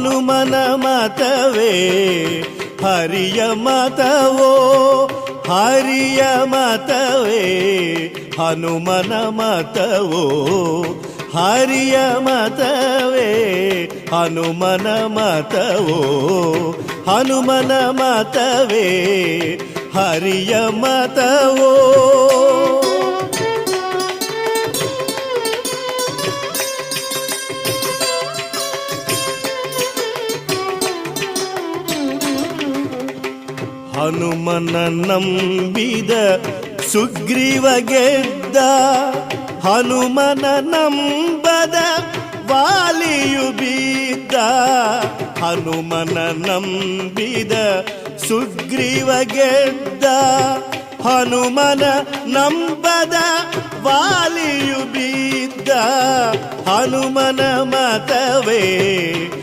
ಹನುಮನ ಮತವೇ ಹರಿಯ ಮತವೋ, ಹರಿಯ ಮತವೇ ಹನುಮನ ಮತವೋ, ಹರಿಯ ಮತವೇ ಹನುಮನ ಮತವೋ, ಹನುಮನ ಮತವೇ ಹರಿಯ ಮತವೋ. ಹನುಮನ ನಂಬಿದ ಸುಗ್ರೀವ ಗೆದ್ದ, ಹನುಮನ ನಂಬದ ವಾಲಿಯು ಬಿದ್ದ. ಹನುಮನ ನಂಬಿದ ಸುಗ್ರೀವ ಗೆದ್ದ, ಹನುಮನ ನಂಬದ ವಾಲಿಯು ಬಿದ್ದ. ಹನುಮನ ಮತವೇ